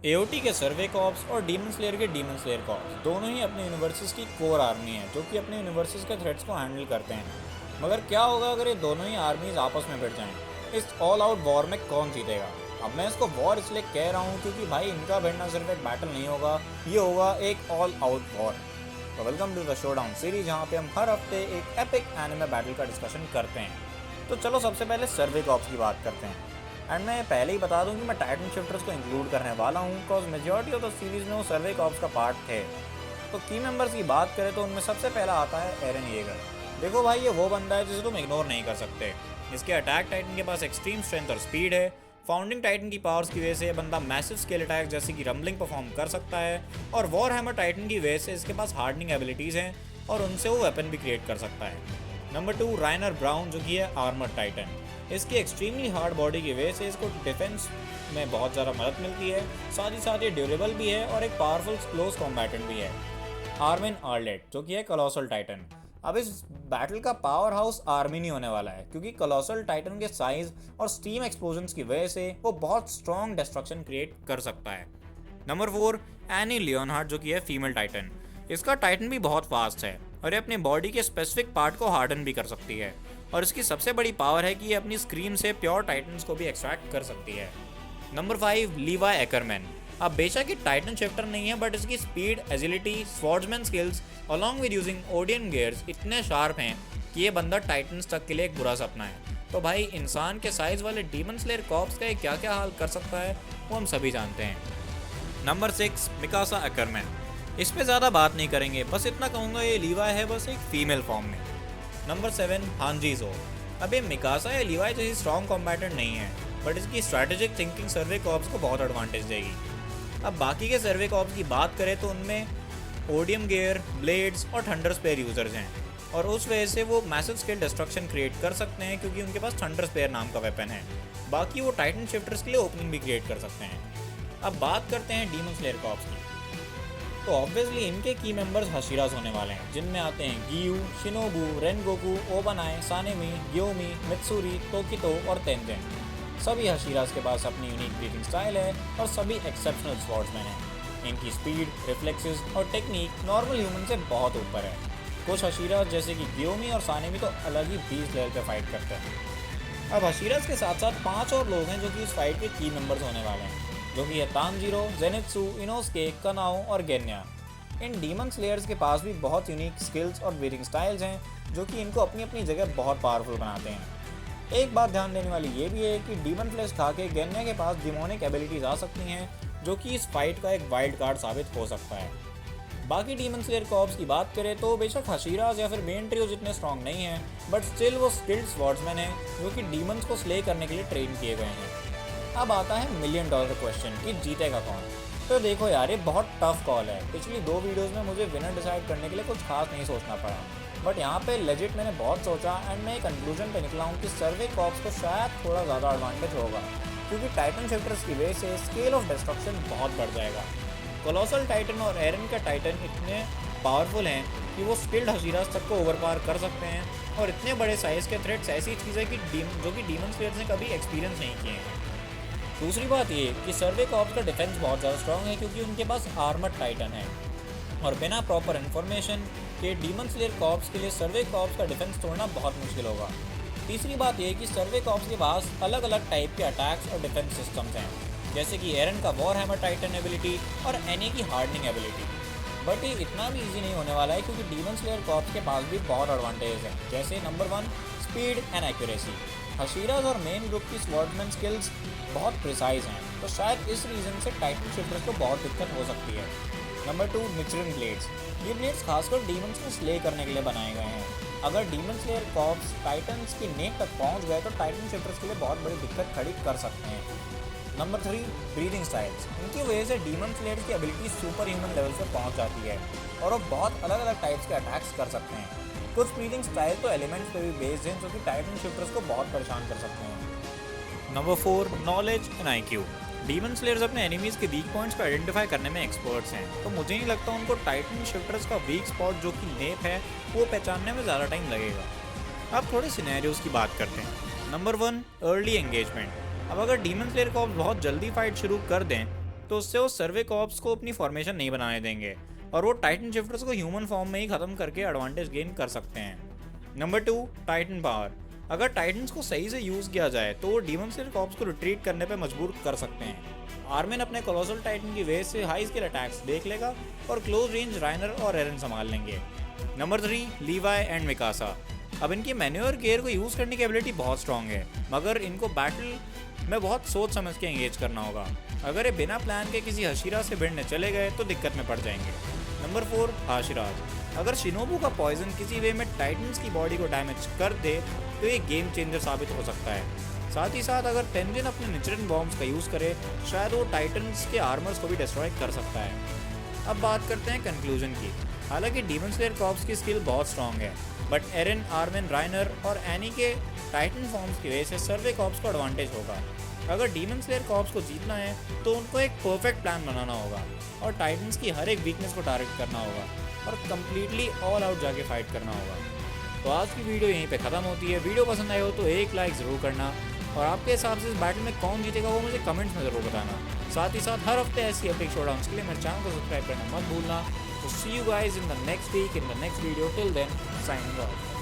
AOT के सर्वे corps और demon slayer के डीमन स्लेयर कॉर्प्स दोनों ही अपने यूनिवर्सेस की कोर आर्मी है जो कि अपने यूनिवर्सेस के थ्रेट्स को हैंडल करते हैं। मगर क्या होगा अगर ये दोनों ही आर्मीज आपस में भिड़ जाएं? इस ऑल आउट वॉर में कौन जीतेगा? अब मैं इसको वॉर इसलिए कह रहा हूँ क्योंकि भाई इनका भिड़ना सिर्फ एक बैटल नहीं होगा, ये होगा एक ऑल आउट वॉर। तो welcome to the showdown series, जहाँ पे हम हर हफ्ते एक एपिक एनिमे बैटल का डिस्कशन करते हैं। तो चलो सबसे पहले सर्वे कॉर्प्स की बात करते हैं। एंड मैं पहले ही बता दूं कि मैं टाइटन शिफ्टर्स को इंक्लूड करने वाला हूं because majority of the series में वो सर्वे कॉर्प्स का पार्ट थे। तो की मेंबर्स की बात करें तो उनमें सबसे पहला आता है एरन येगर। देखो भाई, ये वो बंदा है जिसे तुम इग्नोर नहीं कर सकते। इसके अटैक टाइटन के पास एक्सट्रीम स्ट्रेंथ और स्पीड है। फाउंडिंग टाइटन की पावर्स की वजह से बंदा मैसिव स्केल अटैक जैसे कि रम्बलिंग परफॉर्म कर सकता है, और वॉर हैमर टाइटन की वजह से इसके पास हार्डनिंग एबिलिटीज़ हैं और उनसे वो वेपन भी क्रिएट कर सकता है। नंबर 2, राइनर ब्राउन, जो कि है आर्मर टाइटन। इसकी एक्सट्रीमली हार्ड बॉडी की वजह से इसको डिफेंस में बहुत ज़्यादा मदद मिलती है, साथ ही साथ ये ड्यूरेबल भी है और एक पावरफुल क्लोज कॉम्बैटेंट भी है। आर्मिन आर्लेट, जो कि है कॉलोसल टाइटन। अब इस बैटल का पावर हाउस आर्मी नहीं होने वाला है क्योंकि कॉलोसल टाइटन के साइज और स्टीम एक्सप्लोजन्स की वजह से वो बहुत स्ट्रॉन्ग डिस्ट्रक्शन क्रिएट कर सकता है। नंबर 4, एनी लियोनहार्ड, जो कि है फीमेल टाइटन। इसका टाइटन भी बहुत फास्ट है और ये अपने बॉडी के स्पेसिफिक पार्ट को हार्डन भी कर सकती है, और इसकी सबसे बड़ी पावर है कि ये अपनी स्क्रीम से प्योर टाइटन्स को भी एक्सट्रैक्ट कर सकती है। Number 5, Levi Ackerman. अब बेशक ये टाइटन शिफ्टर नहीं है, बट इसकी speed, agility, swordsman skills along with using ODM gears इतने शार्प हैं कि ये बंदा टाइटन्स तक के लिए एक बुरा सपना है। तो भाई, इंसान के साइज वाले डीमन स्लेयर कॉर्प्स का ये क्या क्या हाल कर सकता है वो हम सभी जानते हैं। Number 6, Mikasa Ackerman. इस पे ज़्यादा बात नहीं करेंगे, बस इतना कहूँगा ये लीवाई है, बस एक फीमेल फॉर्म में। नंबर 7, हांजी ज़ो। अब ये मिकासा या लीवाई जैसी स्ट्रॉन्ग कॉम्बैटेंट नहीं है, बट इसकी स्ट्रैटेजिक थिंकिंग सर्वे कॉर्प्स को बहुत एडवांटेज देगी। अब बाकी के सर्वे कॉर्प्स की बात करें तो उनमें ओडियम गियर, ब्लेड्स और थंडर स्पेयर यूजर्स हैं, और उस वजह से वो मैसिव स्केल डिस्ट्रक्शन क्रिएट कर सकते हैं क्योंकि उनके पास थंडर स्पेयर नाम का वेपन है। बाकी वो टाइटन शिफ्टर्स के लिए ओपनिंग भी क्रिएट कर सकते हैं। अब बात करते हैं डीमन स्लेयर कॉर्प्स की। तो ऑब्वियसली इनके की मेंबर्स हशीरास होने वाले हैं, जिनमें आते हैं Giyu, Shinobu, Rengoku, Obanai, Sanemi, Gyomei, Mitsuri, Tokito और तेंजेन। सभी हशीरास के पास अपनी यूनिक ब्रीथिंग स्टाइल है और सभी एक्सेप्शनल स्वॉर्ड्समैन हैं। इनकी स्पीड, रिफ्लेक्सेस और टेक्निक नॉर्मल ह्यूमन से बहुत ऊपर है। कुछ हशीरास जैसे कि ग्योमी और सानेमी तो अलग ही 20 लेवल पे फाइट करते हैं। अब हशीरास के साथ साथ 5 और लोग हैं जो कि इस फाइट के की मेंबर्स होने वाले हैं, जो कि है तानजीरो, जेनित्सु, इनोस्के, कनाओ और गेन्या। इन डीमन स्लेयर्स के पास भी बहुत यूनिक स्किल्स और ब्रीथिंग स्टाइल्स हैं जो कि इनको अपनी अपनी जगह बहुत पावरफुल बनाते हैं। एक बात ध्यान देने वाली ये भी है कि डीमन फ्लेश खा के गेन्या के पास डिमोनिक एबिलिटीज आ सकती हैं, जो कि इस फाइट का एक वाइल्ड कार्ड साबित हो सकता है। बाकी डीमन स्लेयर कॉर्प्स की बात करें तो बेशक हशीरास या फिर मेन ट्रियो जितने स्ट्रॉन्ग नहीं हैं, बट स्टिल वो स्किल्ड स्वॉर्ड्समैन हैं जो कि डीमंस को स्ले करने के लिए ट्रेन किए गए हैं। अब आता है $1,000,000 क्वेश्चन कि जीतेगा कौन। तो देखो यार, ये बहुत टफ कॉल है। पिछली 2 वीडियोस में मुझे विनर डिसाइड करने के लिए कुछ खास नहीं सोचना पड़ा, बट यहाँ पे लेजिट मैंने बहुत सोचा एंड मैं एक कंक्लूजन पे निकला हूँ कि सर्वे कॉर्प्स को शायद थोड़ा ज़्यादा एडवांटेज होगा, क्योंकि टाइटन शिफ्टर्स की वजह से स्केल ऑफ डिस्ट्रक्शन बहुत बढ़ जाएगा। कोलोसल टाइटन और एरन का टाइटन इतने पावरफुल हैं कि वो स्किल्ड हशीरास तक को ओवरपावर कर सकते हैं, और इतने बड़े साइज़ के थ्रेट्स ऐसी चीज़ है कि जो कि डीमन स्लेयर्स ने कभी एक्सपीरियंस नहीं किए हैं। दूसरी बात ये कि सर्वे कॉर्प्स का डिफेंस बहुत ज़्यादा स्ट्रॉन्ग है क्योंकि उनके पास आर्मर टाइटन है, और बिना प्रॉपर इन्फॉर्मेशन के डीमन स्लेयर कॉर्प्स के लिए सर्वे कॉर्प्स का डिफेंस तोड़ना बहुत मुश्किल होगा। तीसरी बात ये कि सर्वे कॉर्प्स के पास अलग अलग टाइप के अटैक्स और डिफेंस सिस्टम्स हैं, जैसे कि एरन का वॉर हैमर टाइटन एबिलिटी और एनी की हार्डनिंग एबिलिटी। बट ये इतना भी ईजी नहीं होने वाला है क्योंकि डीमन स्लेयर कॉर्प्स के पास भी बहुत एडवांटेज है, जैसे नंबर 1, स्पीड एंड एक्यूरेसी। हशीरास और मेन ग्रुप की स्वॉर्ड्समैन स्किल्स बहुत प्रिसाइज हैं, तो शायद इस रीज़न से टाइटन शिफ्टर्स को बहुत दिक्कत हो सकती है। Number 2, Nichirin blades. ये ब्लेड्स खासकर डीमंस को स्ले करने के लिए बनाए गए हैं। अगर डीमन स्लेयर कॉर्प्स टाइटन्स की नेक तक पहुंच गए तो टाइटन शिफ्टर्स के लिए बहुत बड़ी दिक्कत खड़ी कर सकते हैं। Number 3, breathing styles. इनकी वजह से डीमन स्लेयर्स की एबिलिटी सुपर ह्यूमन लेवल पे पहुंच जाती है और वो बहुत अलग अलग टाइप्स के अटैक्स कर सकते हैं। कुछ ब्रीदिंग स्टाइल तो एलिमेंट्स पे भी बेस्ड हैं जो कि टाइटन शिफ्टर्स को बहुत परेशान कर सकते हैं। Number 4, knowledge and IQ। Demon slayers अपने एनिमीज के वीक पॉइंट्स को आइडेंटिफाई करने में एक्सपर्ट्स हैं, तो मुझे नहीं लगता उनको टाइटन शिफ्टर्स का वीक स्पॉट जो कि नेप है वो पहचानने में ज़्यादा टाइम लगेगा। अब थोड़े सिनेरियोज की बात करते हैं। Number 1, early engagement. अब अगर डीमन स्लेयर कॉर्प्स बहुत जल्दी फाइट शुरू कर दें तो उससे वो सर्वे कॉप्स को अपनी फॉर्मेशन नहीं बनाने देंगे और वो टाइटन शिफ्टर्स को ह्यूमन फॉर्म में ही ख़त्म करके एडवांटेज गेन कर सकते हैं। Number 2, Titan power. अगर टाइटन्स को सही से यूज़ किया जाए तो वो डीमन स्लेयर कॉप्स को रिट्रीट करने पर मजबूर कर सकते हैं। आर्मिन अपने कोलोसल टाइटन की वेज से हाई स्केल अटैक्स देख लेगा और क्लोज रेंज राइनर और एरन संभाल लेंगे। Number 3, लीवाई and Mikasa. अब इनकी मैन्योर गियर को यूज़ करने की एबिलिटी बहुत स्ट्रॉन्ग है, मगर इनको बैटल में बहुत सोच समझ के एंगेज करना होगा। अगर ये बिना प्लान के किसी हशीरा से भिड़ने चले गए तो दिक्कत में पड़ जाएंगे। Number 4, Hashiras. अगर शिनोबू का पॉइजन किसी वे में टाइटन्स की बॉडी को डैमेज कर दे तो ये गेम चेंजर साबित हो सकता है। साथ ही साथ अगर टेंजिन अपने निचरन बॉम्ब्स का यूज़ करे शायद वो टाइटन्स के आर्मर्स को भी डिस्ट्रॉय कर सकता है। अब बात करते हैं कंक्लूजन की। हालांकि डीमन स्लेयर कॉप्स की स्किल बहुत स्ट्रॉन्ग है, बट एरन, आर्मिन, राइनर और एनी के टाइटन फॉर्म्स की वजह से सर्वे कॉप्स को एडवांटेज होगा। अगर डीमन स्लेयर कॉप्स को जीतना है तो उनको एक परफेक्ट प्लान बनाना होगा और टाइटन्स की हर एक वीकनेस को टारगेट करना होगा और कम्प्लीटली ऑल आउट जाके फाइट करना होगा। तो आज की वीडियो यहीं पे ख़त्म होती है। वीडियो पसंद आए हो तो एक लाइक ज़रूर करना और आपके हिसाब से इस बैटल में कौन जीतेगा वो मुझे कमेंट्स में ज़रूर बताना। साथ ही साथ हर हफ्ते ऐसी एपिक शोडाउन्स के लिए मेरे चैनल को सब्सक्राइब करना मत भूलना। तो see you guys in the next week in the next video. Till then, signing of.